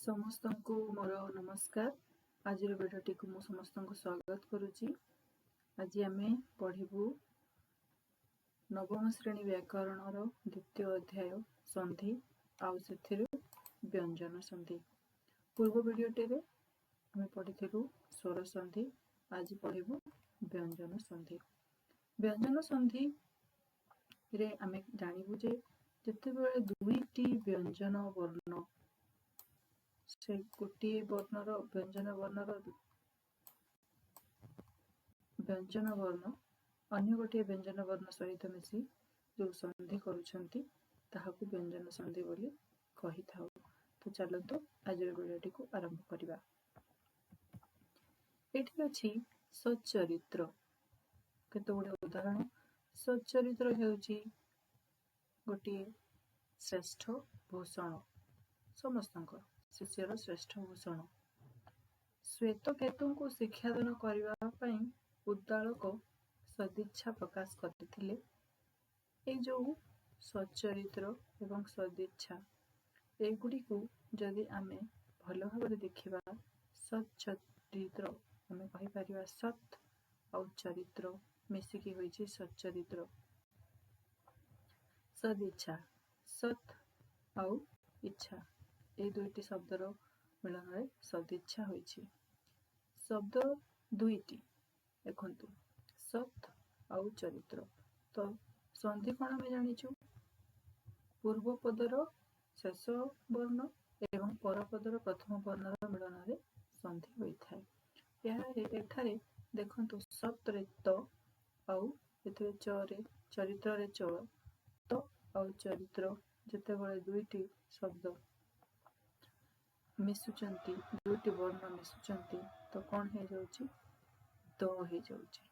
ସମସ୍ତଙ୍କୁ ମୋର ନମସ୍କାର। ଆଜିର ଭିଡ଼ିଓଟିକୁ ମୁଁ ସମସ୍ତଙ୍କୁ ସ୍ୱାଗତ କରୁଛି। ଆଜି ଆମେ ପଢ଼ିବୁ ନବମ ଶ୍ରେଣୀ ବ୍ୟାକରଣର ଦ୍ୱିତୀୟ ଅଧ୍ୟାୟ ସନ୍ଧି ଆଉ ସେଥିରୁ ବ୍ୟଞ୍ଜନ ସନ୍ଧି। ପୂର୍ବ ଭିଡ଼ିଓଟିରେ ଆମେ ପଢ଼ିଥିଲୁ ସ୍ୱର ସନ୍ଧି। ଆଜି ପଢ଼ିବୁ ବ୍ୟଞ୍ଜନ ସନ୍ଧି। ବ୍ୟଞ୍ଜନ ସନ୍ଧିରେ ଆମେ ଜାଣିବୁ ଯେ ଯେତେବେଳେ ଦୁଇଟି ବ୍ୟଞ୍ଜନ ବର୍ଣ୍ଣ ସେ ଗୋଟିଏ ବର୍ଣ୍ଣର ବ୍ୟଞ୍ଜନ ବର୍ଣ୍ଣ ଅନ୍ୟ ଗୋଟିଏ ବ୍ୟଞ୍ଜନ ବର୍ଣ୍ଣ ସହିତ ମିଶି ଯେଉଁ ସନ୍ଧି କରୁଛନ୍ତି ତାହାକୁ ବ୍ୟଞ୍ଜନ ସନ୍ଧି ବୋଲି କହିଥାଉ। ତ ଚାଲନ୍ତୁ ଆଜିର ଭିଡ଼ିଓଟିକୁ ଆରମ୍ଭ କରିବା। ଏଠି ଅଛି ସଚ୍ଚରିତ୍ର। କେତେଗୁଡ଼ିଏ ଉଦାହରଣ। ସଚ୍ଚରିତ୍ର ହେଉଛି ଗୋଟିଏ ଶ୍ରେଷ୍ଠ ଭୂଷଣ, ସମସ୍ତଙ୍କର ଶିଷ୍ୟର ଶ୍ରେଷ୍ଠ ଭୂଷଣ। ଶ୍ୱେତକେତୁଙ୍କୁ ଶିକ୍ଷାଦାନ କରିବା ପାଇଁ ଉଦ୍ଦାଳକ ସଦିଚ୍ଛା ପ୍ରକାଶ କରିଥିଲେ। ଏଇ ଯେଉଁ ସଚ୍ଚରିତ୍ର ଏବଂ ସଦିଚ୍ଛା, ଏଗୁଡ଼ିକୁ ଯଦି ଆମେ ଭଲ ଭାବରେ ଦେଖିବା, ସଚ୍ଚରିତ୍ର ଆମେ କହିପାରିବା ସତ୍ ଆଉ ଚରିତ୍ର ମିଶିକି ହୋଇଛି ସଚ୍ଚରିତ୍ର। ସଦିଚ୍ଛା ସତ୍ ଆଉ ଇଚ୍ଛା, এই ଦୁଇଟି ଶବ୍ଦର ମିଳନରେ ସଦିଚ୍ଛା ହୋଇଛି। ଶବ୍ଦ ଦୁଇଟି ଦେଖନ୍ତୁ, ସତ୍ ଆଉ ଚରିତ୍ର। ତ ସନ୍ଧି କ'ଣ ଆମେ ଜାଣିଛୁ, ପୂର୍ବ ପଦର ଶେଷ ବର୍ଣ୍ଣ ଏବଂ ପରପଦର ପ୍ରଥମ ବର୍ଣ୍ଣର ମିଳନରେ ସନ୍ଧି ହୋଇଥାଏ। ଏଠାରେ ଦେଖନ୍ତୁ, ସତ୍‌ରେ ତ ଆଉ ଏଥିରେ ଚରେ, ଚରିତ୍ରରେ ଚ, ତ ଆଉ ଚରିତ୍ର ଯେତେବେଳେ ଦୁଇଟି ଶବ୍ଦ ମିଶୁଛନ୍ତି, ଦୁଇଟି ବର୍ଣ୍ଣ ମିଶୁଛନ୍ତି, ତ କ'ଣ ହେଇଯାଉଛି, ଦ ହେଇଯାଉଛି।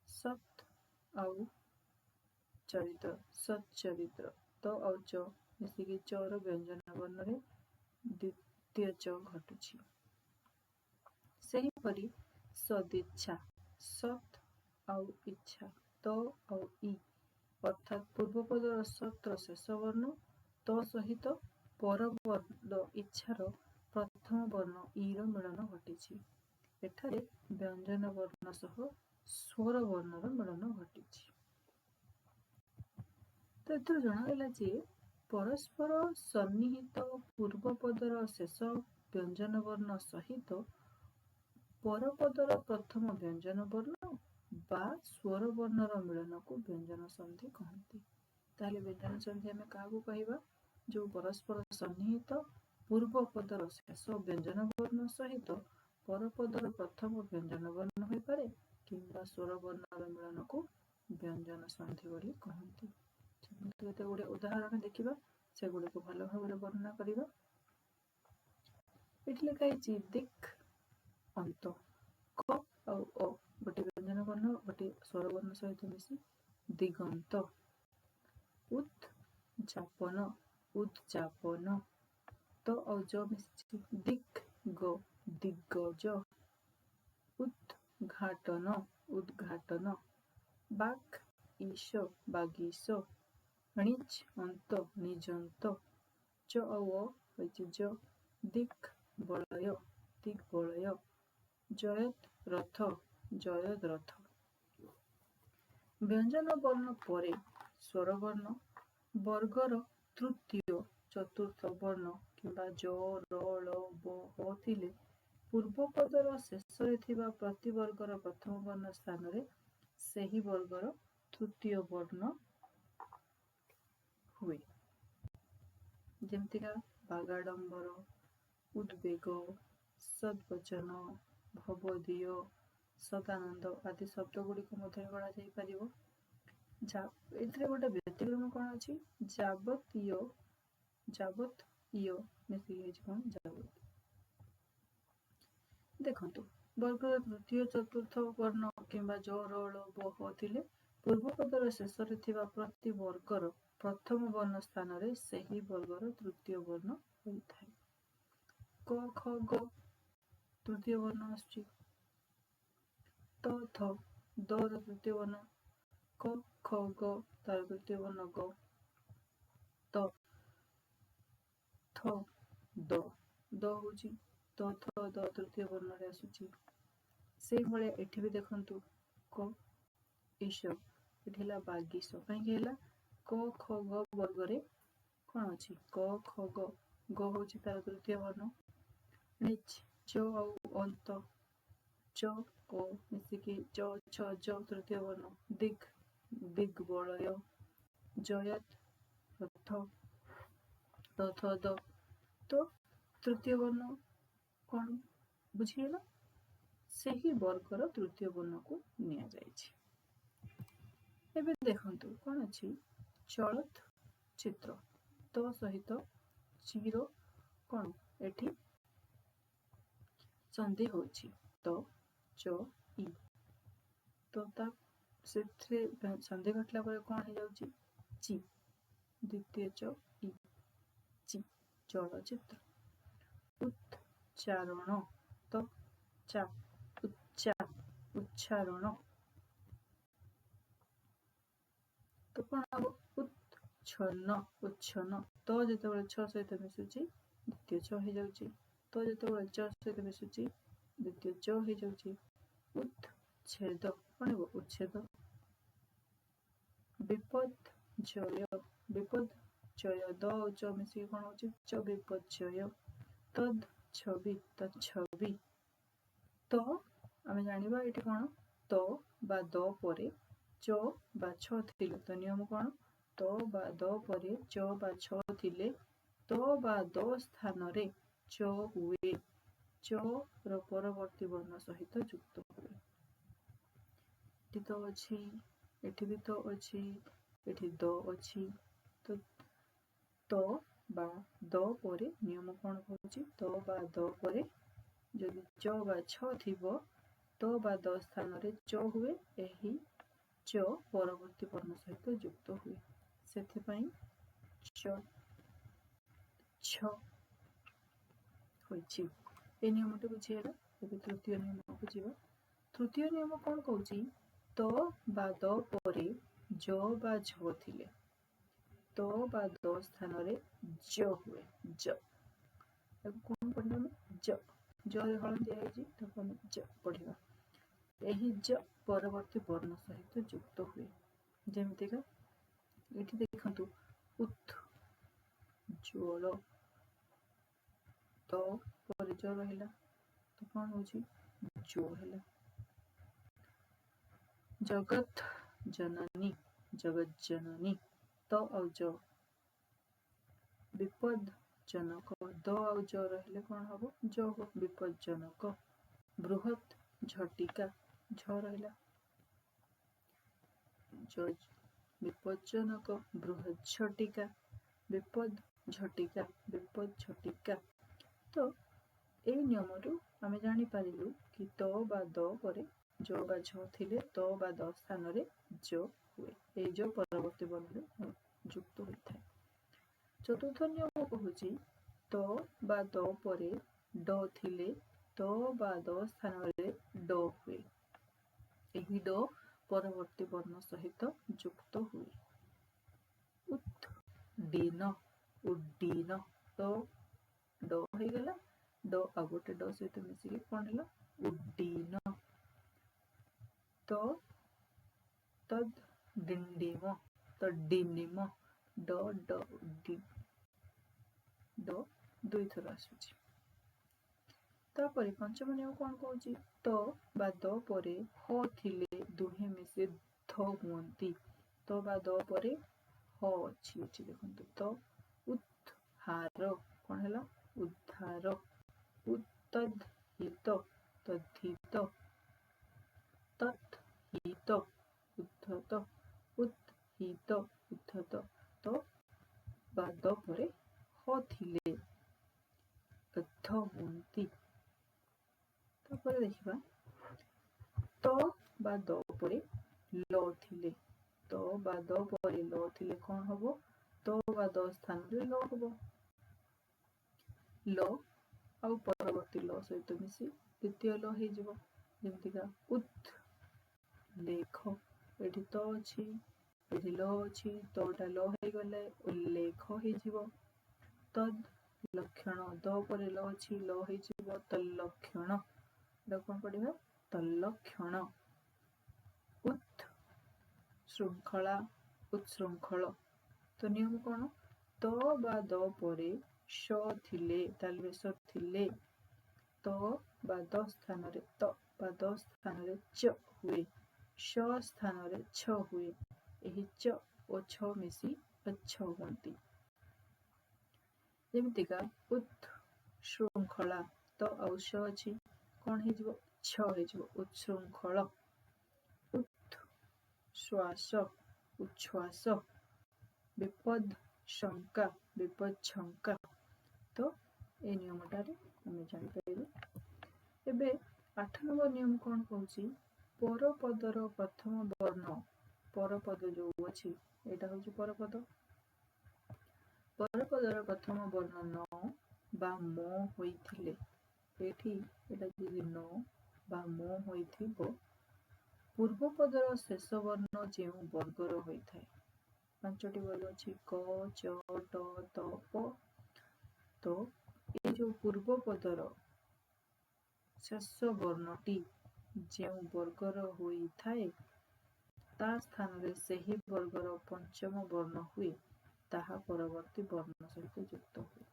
ସତ୍ ଆଉ ଚରିତ୍ର, ସଚ୍ଚରିତ୍ର, ତ ଆଉ ଚ ମିଶିକି ଚର ବ୍ୟଞ୍ଜନ ବର୍ଣ୍ଣରେ ଦ୍ୱିତୀୟ ଚ ଘଟୁଛି। ସେହିପରି ସଦିଚ୍ଛା, ସତ୍ ଆଉ ଇଚ୍ଛା, ତ ଆଉ ଇ, ଅର୍ଥାତ୍ ପୂର୍ବପଦର ସତ୍ର ଶେଷ ବର୍ଣ୍ଣ ତ ସହିତ ପରପଦ ଇଚ୍ଛାର ପ୍ରଥମ ବର୍ଣ୍ଣ ଇର ମିଳନ ଘଟିଛି। ଏଠାରେ ବ୍ୟଞ୍ଜନ ବର୍ଣ୍ଣ ସହ ସ୍ୱର ବର୍ଣ୍ଣର ମିଳନ ଘଟିଛି। ତ ଏଥିରୁ ଜଣାଗଲା ଯେ ପରସ୍ପର ସନ୍ନିହିତ ପୂର୍ବପଦର ଶେଷ ବ୍ୟଞ୍ଜନ ବର୍ଣ୍ଣ ସହିତ ପରପଦର ପ୍ରଥମ ବ୍ୟଞ୍ଜନ ବର୍ଣ୍ଣ ବା ସ୍ୱର ବର୍ଣ୍ଣର ମିଳନକୁ ବ୍ୟଞ୍ଜନ ସନ୍ଧି କହନ୍ତି। ତାହେଲେ ବ୍ୟଞ୍ଜନ ସନ୍ଧି ଆମେ କାହାକୁ କହିବା, ଯେଉଁ ପରସ୍ପର ସନ୍ନିହିତ ପୂର୍ବପଦର ଶେଷ ବ୍ୟଞ୍ଜନ ବର୍ଣ୍ଣ ସହିତ ପରପଦର ପ୍ରଥମ ବ୍ୟଞ୍ଜନ ବର୍ଣ୍ଣ ହୋଇପାରେ କିମ୍ବା ସ୍ୱର ବର୍ଣ୍ଣର ମିଳନକୁ ବ୍ୟଞ୍ଜନ ସନ୍ଧି ବୋଲି କହନ୍ତି। କେତେ ଗୁଡ଼ିଏ ଉଦାହରଣ ଦେଖିବା, ସେଗୁଡ଼ିକୁ ଭଲ ଭାବରେ ବର୍ଣ୍ଣନା କରିବା। ଏଠି ଲେଖା ହେଇଛି ଦିକ୍ ଅନ୍ତ, କ ଆଉ ଅ ଗୋଟିଏ ବ୍ୟଞ୍ଜନ ବର୍ଣ୍ଣ ଗୋଟିଏ ସ୍ୱର ବର୍ଣ୍ଣ ସହିତ ମିଶି ଦିଗନ୍ତ। ଉଦ୍‌ଯାପନ, ଉଦ୍‌ଯାପନ, ତ ଆଉ ଜ ମିଶିଛି ଦିକ୍ ଗ, ଦିଗ୍ଗଜ। ଉଦ୍‌ଘାଟନ, ଉଦ୍‌ଘାଟନ। ବାଗ୍ ଈଶ, ବାଗୀଶ। ଣିଜ୍ ଅନ୍ତ, ନିଜନ୍ତ। ଚ ଆଉ ଅ ହୋଇଛି ଜ, ଦିକ୍ ବଳୟ, ଦିଗ୍‌ବଳୟ। ଜୟତ୍ ରଥ, ଜୟଦ୍ ରଥ। ବ୍ୟଞ୍ଜନ ବର୍ଣ୍ଣ ପରେ ସ୍ୱର ବର୍ଣ୍ଣ ବର୍ଗର ତୃତୀୟ ଚତୁର୍ଥ ବର୍ଣ୍ଣ କିମ୍ବା ଜ, ର, ଳ, ବ, ହ ଥିଲେ ପୂର୍ବପଦର ଶେଷରେ ଥିବା ପ୍ରତି ବର୍ଗର ପ୍ରଥମ ବର୍ଣ୍ଣ ସ୍ଥାନରେ ସେହି ବର୍ଗର ତୃତୀୟ ବର୍ଣ୍ଣ ହୁଏ। ଯେମିତିକା ବାଗାଡମ୍ବର, ଉଦ୍‌ବେଗ, ସଦ୍‌ବଚନ, ଭବଦୀୟ, ସଦାନନ୍ଦ ଆଦି ଶବ୍ଦ ଗୁଡ଼ିକ ମଧ୍ୟ ଗଣାଯାଇପାରିବ। ଏଥିରେ ଗୋଟେ ବ୍ୟତିକ୍ରମ କ'ଣ ଅଛି, ଯାବତୀୟ, ଯାବତ୍ ଇୟ ମିଶିକି ହେଇଛି କ'ଣ, ଯାବତ୍। ଦେଖନ୍ତୁ, ବର୍ଗର ତୃତୀୟ ଚତୁର୍ଥ ବର୍ଣ୍ଣ କିମ୍ବା ଜ, ର, ଳ, ବ, ହ ଥିଲେ ପୂର୍ବପଦର ଶେଷରେ ଥିବା ପ୍ରତି ବର୍ଗର ପ୍ରଥମ ବର୍ଣ୍ଣ ସ୍ଥାନରେ ସେହି ବର୍ଗର ତୃତୀୟ ବର୍ଣ୍ଣ ହୋଇଥାଏ। କ, ଖ, ଗ ତୃତୀୟ ବର୍ଣ୍ଣ ଆସୁଛି। ତ, ଥ, ଦ ର ତୃତୀୟ ବର୍ଣ୍ଣ। କ, ଖ, ଗ ତାର ତୃତୀୟ ବର୍ଣ୍ଣ ଗ। ତ, ଥ, ଦ ଦ ହେଉଛି ତ ଥ ଦ ତୃତୀୟ ବର୍ଣ୍ଣରେ ଆସୁଛି। ସେଇଭଳିଆ ଏଠି ବି ଦେଖନ୍ତୁ କ ଇଶ, ଏଠି ହେଲା ବାଗିଶ। କାହିଁକି ହେଲା? କ ଖ ଗ ବର୍ଗରେ କ'ଣ ଅଛି? କ ଖ ଗ, ଗ ହେଉଛି ତାର ତୃତୀୟ ବର୍ଣ୍ଣ। ନିଚ ଚ ଆଉ ଅନ୍ତ, ଚ ଓ ମିଶିକି ଚ ଛ ଜ ତୃତୀୟ ବର୍ଣ୍ଣ। ଦିଗ୍ ଦିଗ୍ ବଳୟ, ଜୟତ୍ ରଥ, ରଥ ଦ, ତ ତୃତୀୟ ବର୍ଣ୍ଣ କ'ଣ ବୁଝିଗଲା? ସେହି ବର୍ଗର ତୃତୀୟ ବର୍ଣ୍ଣକୁ ନିଆଯାଇଛି। ଏବେ ଦେଖନ୍ତୁ କ'ଣ ଅଛି? ଚଳତ୍ ଚିତ୍ର, ତ ସହିତ ଚିର କ'ଣ ଏଠି ସନ୍ଧି ହେଉଛି। ତ ଚ ଇ, ତ ତା ସେଥିରେ ସନ୍ଧି ଘଟିଲା ପରେ କ'ଣ ହେଇଯାଉଛି? ଚି, ଦ୍ୱିତୀୟ ଚ ଇ, ଚି, ଚଳଚିତ୍ର। ଉଚ୍ଚାରଣ, ତ ଚା, ଉଚ୍ଚାରଣ, ତ କ'ଣ ହବ? ଉଚ୍ଛନ୍ନ, ଉଚ୍ଛନ୍ନ। ତ ଯେତେବେଳେ ଛ ସହିତ ମିଶୁଛି ଦ୍ୱିତୀୟ ଛ ହେଇଯାଉଛି। ତ ଯେତେବେଳେ ଚ ସହିତ ମିଶୁଛି ଦ୍ୱିତୀୟ ଚ ହେଇଯାଉଛି। ଉଚ୍ଛେଦ, କ'ଣ ହେବ? ଉଚ୍ଛେଦ। ବିପର୍ଯ୍ୟୟ, ବିପର୍ଯ୍ୟୟ, ଦ ଆଉ ଚ ମିଶିକି କ'ଣ ହେଉଛି? ଚ, ବିପର୍ଯ୍ୟୟ। ତଦ୍ ଛବି, ତ ଛବି। ତ ଆମେ ଜାଣିବା ଏଠି କ'ଣ? ତ ବା ଦ ପରେ ଚ ବା ଛ ଥିଲେ, ତ ନିୟମ କ'ଣ? ତ ବା ଦ ପରେ ଚ ବା ଛ ଥିଲେ ତ ବା ଦ ସ୍ଥାନରେ ଚ ହୁଏ, ଚ ର ପରବର୍ତ୍ତୀ ବର୍ଣ୍ଣ ସହିତ ଯୁକ୍ତ ହୁଏ। ଏଠି ତ ଅଛି, ଏଠି ବି ତ ଅଛି, ଏଠି ଦ ଅଛି। ତ ବା ଦ ପରେ ନିୟମ କ'ଣ କହୁଛି? ତ ବା ଦ ପରେ ଯଦି ଚ ବା ଛ ଥିବ ତ ବା ଦ ସ୍ଥାନରେ ଚ ହୁଏ, ଏହି ଚ ପରବର୍ତ୍ତୀ ବର୍ଣ୍ଣ ସହିତ ଯୁକ୍ତ ହୁଏ। ସେଥିପାଇଁ ଚ ଛ ହୋଇଛି। ଏ ନିୟମଟି ବୁଝିଗଲା। ଏବେ ତୃତୀୟ ନିୟମକୁ ଯିବା। ତୃତୀୟ ନିୟମ କ'ଣ କହୁଛି? ତ ବା ଦ ପରେ ଜ ବା ଝ ଥିଲେ ତ ବା ଦ ସ୍ଥାନରେ ଜ ହୁଏ, ଜ। ତାକୁ କ'ଣ ପଢ଼ିବା ଆମେ? ଜ, ଜରେ ହଳଦିଆ ହେଇଛି, ତାକୁ ଆମେ ଜ ପଢ଼ିବା। ଏହି ଜ ପରବର୍ତ୍ତୀ ବର୍ଣ୍ଣ ସହିତ ଯୁକ୍ତ ହୁଏ। ଯେମିତିକା ଏଠି ଦେଖନ୍ତୁ ଉଜ୍ଜ୍ୱଳ, ତ ପରେ ଜ ରହିଲା, ତ କ'ଣ ହେଉଛି? ଜୋ ହେଲା। ଜଗତ୍ ଜନନୀ, ଜଗତ୍ ଜନନୀ, ତ ଆଉ ଜ। ବିପଦଜନକ, ଦ ଆଉ ଜ ରହିଲେ କ'ଣ ହବ? ଜ ହବ, ବିପଦଜନକ। ବୃହତ୍ ଝଟିକା, ଝ ରହିଲା, ବିପଦଜନକ, ବୃହତ୍ ଝଟିକା, ବିପଦ ଝଟିକା, ବିପଦ ଝଟିକା। ତ ଏହି ନିୟମରୁ ଆମେ ଜାଣିପାରିଲୁ କି ତ ବା ଦ ପରେ ଜ ବା ଝ ଥିଲେ ତ ବା ଦ ସ୍ଥାନରେ ଜ ହୁଏ, ଏହି ଜ ପରବର୍ତ୍ତୀ ବର୍ଣ୍ଣରେ ଯୁକ୍ତ ହୋଇଥାଏ। ଚତୁର୍ଥ ନିୟମ କହୁଛି ତ ବା ଦ ପରେ ଡ ଥିଲେ ତ ବା ଦ ସ୍ଥାନରେ ଡ ହୁଏ, ଏହି ଡ ପରବର୍ତ୍ତୀ ବର୍ଣ୍ଣ ସହିତ ଯୁକ୍ତ ହୁଏ। ଉଦ୍ଡୀନ, ଉଡ୍ଡୀନ, ତ ଡ ହେଇଗଲା, ଡ ଆଉ ଗୋଟେ ଡ ସହିତ ମିଶିକି କ'ଣ ହେଲା? ଉଡ୍ଡୀନ। ତ ତଦ୍ ଡିଣ୍ଡିମ, ତ ଡିନିମ, ଡ ଡ ଡ ଦୁଇଥର ଆସୁଛି। ତାପରେ ପଞ୍ଚମ ନିୟମ କ'ଣ କହୁଛି? ତ ବା ଦ ପରେ ହ ଥିଲେ ଦୁହେଁ ମିଶି ଧ ହୁଅନ୍ତି, ତ ବା ଦ ପରେ ହ ଅଛି ଏଠି ଦେଖନ୍ତୁ। ତ ଉଦ୍ଧାର, କ'ଣ ହେଲା? ଉଦ୍ଧାର। ତଦ୍ହିତ, ତଦ୍ଧିତ, ତତ୍ହିତ, ଉଦ୍ଧତ, ଉଦ୍ହିତ, ଉଦ୍ଧତ। ତ ବା ଦ ପରେ ହ ଥିଲେ ଧ ହୁଅନ୍ତି। ତାପରେ ଦେଖିବା ତ ବା ଦ ପରେ ଲ ଥିଲେ, ତ ବା ଦ ପରେ ଲ ଥିଲେ କ'ଣ ହବ? ତ ବା ଦ ସ୍ଥାନରେ ଲ ହବ। ଲ ଆଉ ପରବର୍ତ୍ତୀ ଲ ସହିତ ମିଶି ଦ୍ୱିତୀୟ ଲ ହେଇଯିବ। ଯେମିତିକା ଉଲ୍ଲେଖ, ଏଠି ତ ଅଛି, ଏଠି ଲ ଅଛି, ତଟା ଲ ହେଇଗଲେ ଉଲ୍ଲେଖ ହେଇଯିବ। ତଦ୍ ଲକ୍ଷଣ ଦ ପରେ ଲ ଅଛି ଲ ହେଇଯିବ ତଲ୍ଲକ୍ଷଣ। ଏଟା କଣ ପଢିବା ତଲ୍ଲକ୍ଷଣ। ଉତ୍ ଶୃଙ୍ଖଳା ଉତ୍ଶୃଙ୍ଖଳ। ତ ନିୟମ କଣ ତ ବା ଦ ପରେ ଶ ଥିଲେ ତାଲବେଶ ଥିଲେ ତ ବା ଦ ସ୍ଥାନରେ ତ ବା ଦ ସ୍ଥାନରେ ଚ ହୁଏ ଶ ସ୍ଥାନରେ ଛ ହୁଏ। ଏହି ଚ ଓ ଛ ମିଶି ଅଛ ହୁଅନ୍ତି। ଯେମିତିକା ଉତ୍ ଶୃଙ୍ଖଳା ତ ଆଉ ଶ ଅଛି କଣ ହେଇଯିବ ଛ ହେଇଯିବ ଉଚ୍ଛୃଙ୍ଖଳ। ଉତ୍ ଶ୍ୱାସ ଉଚ୍ଛ୍ୱାସ। ବିପଦ ଶଙ୍କା ବିପଦଶଙ୍କା। ତ এই ନିୟମଟାରେ ଆମେ ଜାଣିପାରିବୁ। ଏବେ 8 ନମ୍ବର ନିୟମ କଣ କହୁଛି ପରପଦର ପ୍ରଥମ ବର୍ଣ୍ଣ ପରପଦ ଯୋଉ ଅଛି ଏଇଟା ହଉଛି ପରପଦ। ପରପଦର ପ୍ରଥମ ବର୍ଣ୍ଣ ନ ବା ମ ହୋଇଥିଲେ ଏଠି ଏଟା ଯଦି ନ ବା ମ ହୋଇଥିବ ପୂର୍ବ ପଦର ଶେଷ ବର୍ଣ୍ଣ ଯେଉଁ ବର୍ଗର ହୋଇଥାଏ। 5ଟି ବର୍ଗ ଅଛି କ ଚ ଟ ତ ପ। ତ ଏ ଯୋଉ ପୂର୍ବ ପଦର ଶେଷ ବର୍ଣ୍ଣଟି ଯେଉଁ ବର୍ଗର ହୋଇଥାଏ ତା ସ୍ଥାନରେ ସେହି ବର୍ଗର ପଞ୍ଚମ ବର୍ଣ୍ଣ ହୁଏ ତାହା ପରବର୍ତ୍ତୀ ବର୍ଣ୍ଣ ସହିତ ଯୁକ୍ତ ହୁଏ।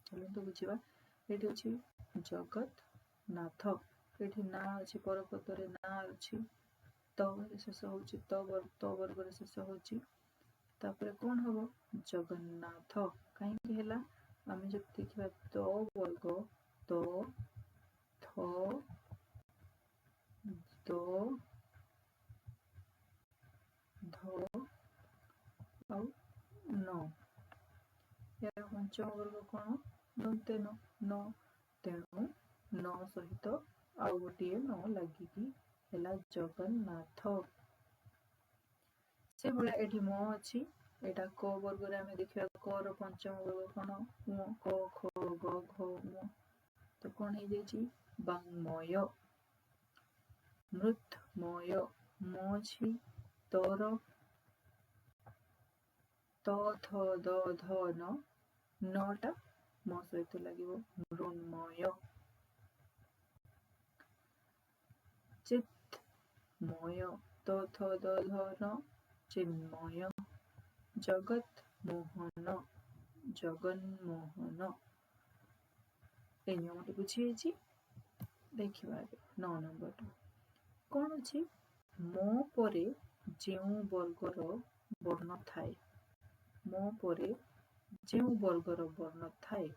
ଚାଲନ୍ତୁ ବୁଝିବା। ଏଠି ଅଛି ଜଗନ୍ନାଥ। ଏଠି ନା ଅଛି ପରପଦରେ ନା ଅଛି ତ ଶେଷ ହଉଛି ତ ବର୍ଗରେ ଶେଷ ହଉଛି। ତାପରେ କଣ ହବ ଜଗନ୍ନାଥ କାହିଁକି ହେଲା ଆମେ ଯଦି ଦେଖିବା ତ ବର୍ଗ ତ ଥ ଦ ଧ ଆଉ ନ। ଏହାର ପଞ୍ଚମ ବର୍ଗ କଣ ଦନ୍ତେ ନ। ତେଣୁ ନ ସହିତ ଆଉ ଗୋଟିଏ ନ ଲାଗିକି ହେଲା ଜଗନ୍ନାଥ। ସେଭଳିଆ ଏଠି ମ ଅଛି ଏଇଟା କ ବର୍ଗରେ ଆମେ ଦେଖିବା କ ର ପଞ୍ଚମ ବର୍ଗ କଣ ମ କ ଖ ଗ ଘ ମ। ତ କଣ ହେଇଯାଇଛି ବାଙ୍ଗ୍ମୟ। ମୃତ୍ମୟ ମ ଅଛି ତର ତ ଥ ଦ ଧ ନ ନଟା ମ ସହିତ ଲାଗିବ ମୃନ୍ମୟ। ଚିତ୍ମୟ ତ ଥ ଦ ଧ ନ ଚିନ୍ମୟ। ଜଗତ ମୋହନ ଜଗନ୍ମୋହନ। এই ନିୟମଟି ବୁଝିହେଇଛି। ଦେଖିବା ଏବେ 9 ନମ୍ବରଟା କଣ ଅଛି ମୋ ପରେ ଯେଉଁ ବର୍ଗର ବର୍ଣ୍ଣ ଥାଏ ମୋ ପରେ ଯେଉଁ ବର୍ଗର ବର୍ଣ୍ଣ ଥାଏ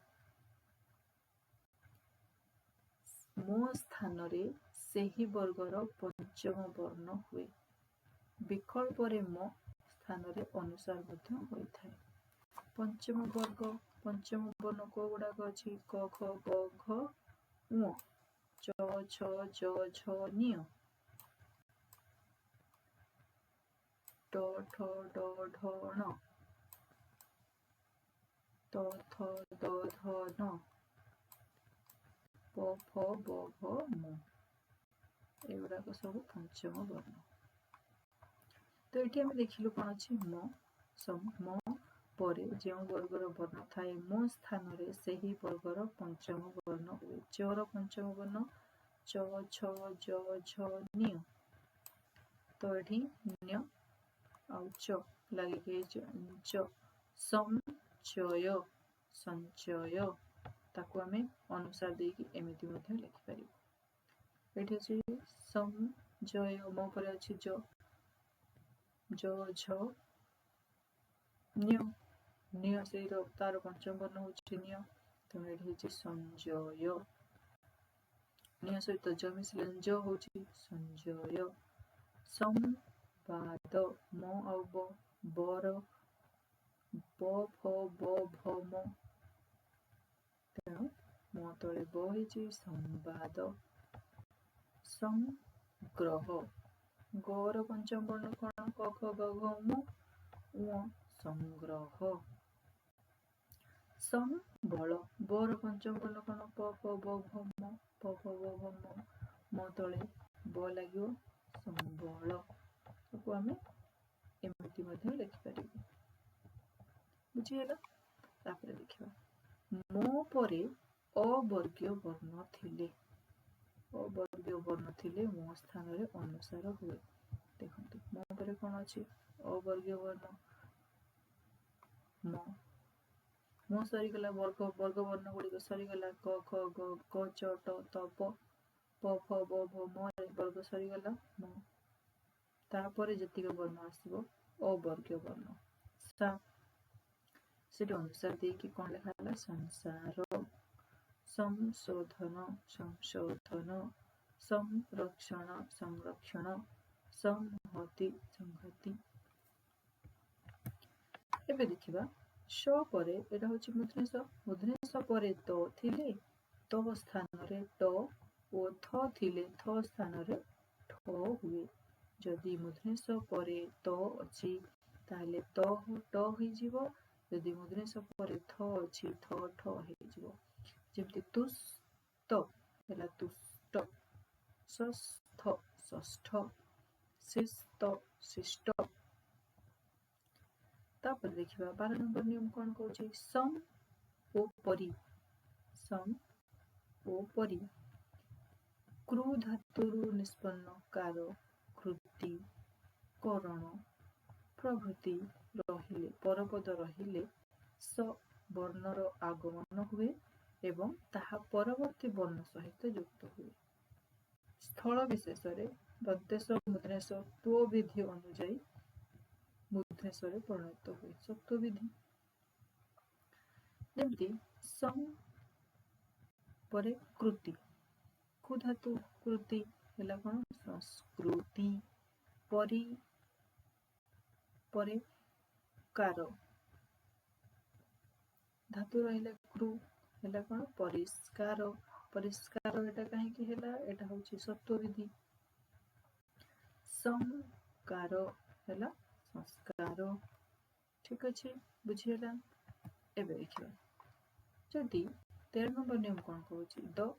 ମୋ ସ୍ଥାନରେ ସେହି ବର୍ଗର ପଞ୍ଚମ ବର୍ଣ୍ଣ ହୁଏ। ବିକଳ୍ପରେ ମୋ ସ୍ଥାନରେ ଅନୁସାର ମଧ୍ୟ ହୋଇଥାଏ। ପଞ୍ଚମ ବର୍ଗ ପଞ୍ଚମ ବର୍ଣ୍ଣ କୋଉଗୁଡାକ ଅଛି କ ଖ ଗ ଘ ଙ ଚ ଛ ଜ ଝ ଞ ଟ ଠ ଡ ଢ ଣ ତ ଥ ଦ ଧ ନ ପ ଫ ବ ଭ ମ। ଏଗୁଡାକ ସବୁ ପଞ୍ଚମ ବର୍ଣ୍ଣ। ତ ଏଠି ଆମେ ଦେଖିଲୁ କଣ ଅଛି ମ ପରେ ଯେଉଁ ବର୍ଗର ବର୍ଣ୍ଣ ଥାଏ ମୋ ସ୍ଥାନରେ ସେହି ବର୍ଗର ପଞ୍ଚମ ବର୍ଣ୍ଣ ହୁଏ। ଚ ର ପଞ୍ଚମ ବର୍ଣ୍ଣ ଚ ଛ ଜ ଝ ଞ। ତ ଏଠି ନ୍ୟ ଆଉ ଚ ଲାଗିକି ଚ ସଂଚୟ ସଞ୍ଚୟ। ତାକୁ ଆମେ ଅନୁସାର ଦେଇକି ଏମିତି ମଧ୍ୟ ଲେଖିପାରିବୁ। ଏଠି ଅଛି ସଂଜୟ ମୋ ପରେ ଅଛି ଜ ଝ ନ୍ୟ ନ୍ୟ ସେଇର ତାର ପଞ୍ଚମ ବର୍ଣ୍ଣ ହଉଛି ନ୍ୟ। ତେଣୁ ଏଠି ହେଉଛି ସଞ୍ଜୟ। ନ୍ୟ ସହିତ ଜ ମିଶିଲେ ଜ ହଉଛି ସଞ୍ଜୟ। ସମ୍ବାଦ ମ ଆଉ ବର ବ ଫ ବ ଭ ମ। ତେଣୁ ମୋ ତଳେ ବ ହେଇଛି ସମ୍ବାଦ। ସଂଗ୍ରହ ଗ ର ପଞ୍ଚମ ବର୍ଣ୍ଣ କଣ କ ଖ ଗ ଘ ङ ସଂଗ୍ରହ। ସମ୍ବଳ ବ ର ପଞ୍ଚମ ବର୍ଣ୍ଣ କଣ ପ ଫ ବ ଭ ମ ପ ଫ ବ ଭ ମ। ମୋ ତଳେ ବ ଲାଗିବ ସମ୍ବଳ। ତାକୁ ଆମେ ଏମିତି ମଧ୍ୟ ଲେଖିପାରିବୁ। ବୁଝିହେଲା। ତାପରେ ଦେଖିବା ମୋ ପରେ ଅବର୍ଗୀୟ ବର୍ଣ୍ଣ ଥିଲେ। ଅବର୍ଗୀୟ ବର୍ଣ୍ଣ ଥିଲେ ମୋ ସ୍ଥାନରେ ଅନୁସାର ହୁଏ। ଦେଖନ୍ତୁ ମୋ ପରେ କ'ଣ ଅଛି? ଅବର୍ଗୀୟ ବର୍ଣ୍ଣ। ମୋ ସରିଗଲା, ବର୍ଗ ବର୍ଣ୍ଣ ଗୁଡ଼ିକ ସରିଗଲା। କ ଖ ଗ କ ଚ ଟ ତ ପ ଫ ବ ଭ ମ ବର୍ଗ ସରିଗଲା। ମୋ ତାପରେ ଯେତିକି ବର୍ଣ୍ଣ ଆସିବ ଅବର୍ଗୀୟ ବର୍ଣ୍ଣ। ସେଠି ଅନୁସାର ଦେଇକି କ'ଣ ଲେଖା ହେଲା? ସଂସାର, ସଂଶୋଧନ, ସଂଶୋଧନ, ସଂରକ୍ଷଣ, ସଂରକ୍ଷଣ, ସଂହତି, ସଂହତି। ଏବେ ଦେଖିବା ସ ପରେ, ଏଟା ହଉଛି ମୂର୍ଧନ୍ୟ। ମୂର୍ଧନ୍ୟ ପରେ ତ ଥିଲେ ତ ସ୍ଥାନରେ ଟ ଓ ଥ ଥିଲେ ଥ ସ୍ଥାନରେ ଠ ହୁଏ। ଯଦି ମୂର୍ଧନ୍ୟ ପରେ ତ ଅଛି ତାହେଲେ ଟ ହେଇଯିବ। ଯଦି ମୂର୍ଧନ୍ୟ ପରେ ଥ ଅଛି ଥ ଠ ହେଇଯିବ। ଯେମିତି ତୁସ୍ତ ହେଲା ତୁଷ୍ଟ, ଷଷ୍ଠ ଷଷ୍ଠ, ଶିସ୍ତ ଶିଷ୍ଟ। ତାପରେ ଦେଖିବା 12 ନମ୍ବର ନିୟମ କ'ଣ କହୁଛି? ସମ୍ ଓ ପରି। ସମ୍ ଓ ପରି। କ୍ରୁ ଧାତୁରୁ ନିଷ୍ପନ୍ନ କାର, କୃତି, କରଣ ପ୍ରଭୃତି ରହିଲେ, ପରପଦ ରହିଲେ ସ ବର୍ଣ୍ଣର ଆଗମନ ହୁଏ ଏବଂ ତାହା ପରବର୍ତ୍ତୀ ବର୍ଣ୍ଣ ସହିତ ଯୁକ୍ତ ହୁଏ। ସ୍ଥଳ ବିଶେଷରେ ଦନ୍ତେଶ ମୂର୍ଧନ୍ୟ ତ୍ୱ ବିଧି ଅନୁଯାୟୀ ମୂର୍ଧନ୍ୟରେ ପରିଣତ ହୁଏ। ସତ୍ତ୍ୱ ବିଧି। ଯେମିତି ସମ୍ ପରେ କୃତି। କୁ ଧାତୁ କୃତି ହେଲା କ'ଣ? ସଂସ୍କୃତି। ପରି ପରେ କାର ଧାତୁ ରହିଲା କ୍ରୁ ହେଲା କ'ଣ? ପରିଷ୍କାର। ପରିଷ୍କାର ଏଟା କାହିଁକି ହେଲା? ଏଟା ହଉଛି ସତ୍ତ୍ୱ ବିଧି। ସଂକାର ହେଲା ସଂସ୍କାର। ଠିକ ଅଛି, ବୁଝିହେଲା? ଏବେ ଦେଖିବା ଯଦି 13 ନମ୍ବର ନିୟମ କ'ଣ କହୁଛି? ଦ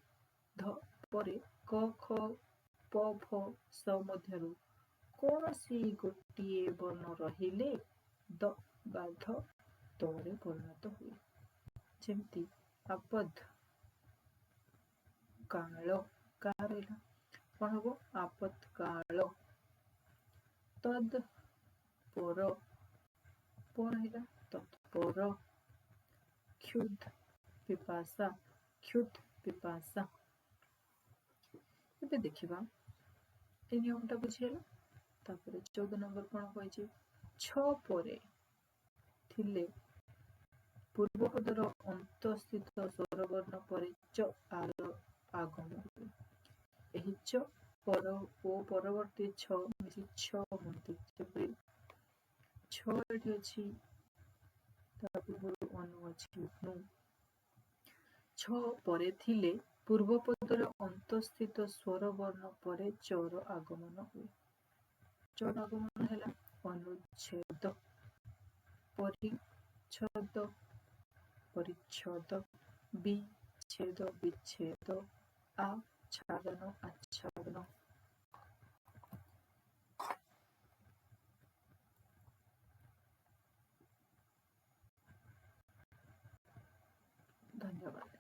ଧ ପରେ କ ଖ ପ ଫ ସ ମଧ୍ୟରୁ କୌଣସି ଗୋଟିଏ ବର୍ଣ୍ଣ ରହିଲେ ଦ ବା ଧ ତରେ ପରିଣତ ହୁଏ। ଯେମିତି ଆପଦ କାଳ, କାଳ ରହିଲା କ'ଣ ହବ? ଆପଦ କାଳ। ତଦ୍ ପର, ପ ରହିଲା ତତ୍ପର। କ୍ଷୁଧ୍ ପିପାସା, କ୍ଷୁଧ୍ ପିପାସା। ଏବେ ଦେଖିବା এই ନିୟମଟା ବୁଝିହେଲା। ତାପରେ 14 ନମ୍ବର କ'ଣ କହିଛି? ଛ ପରେ ଥିଲେ ପୂର୍ବପଦର ଅନ୍ତଃସ୍ଥିତ ସ୍ୱରବର୍ଣ୍ଣ ପରେ ଚ ଆର ଆଗମ ହୁଏ। ଏହି ଚ ପର ଓ ପରବର୍ତ୍ତୀ ଛ ମିଶି ଛ ହୁଅନ୍ତି। ଯେପରି ଛ ଏଠି ଅଛି, ତା ପୂର୍ବରୁ ଅନୁ ଅଛି ନୁ। ଛ ପରେ ଥିଲେ ପୂର୍ବପଦର ଅନ୍ତଃସ୍ଥିତ ସ୍ୱରବର୍ଣ୍ଣ ପରେ ଚର ଆଗମନ ହୁଏ। ଚର ଆଗମନ ହେଲା ଅନୁଚ୍ଛେଦ, ପରିଚ୍ଛଦ, ପରିଚ୍ଛଦ, ବିଚ୍ଛେଦ, ବିଚ୍ଛେଦ, ଆଚ୍ଛାଦନ, ଆଚ୍ଛାଦନ। ଧନ୍ୟବାଦ।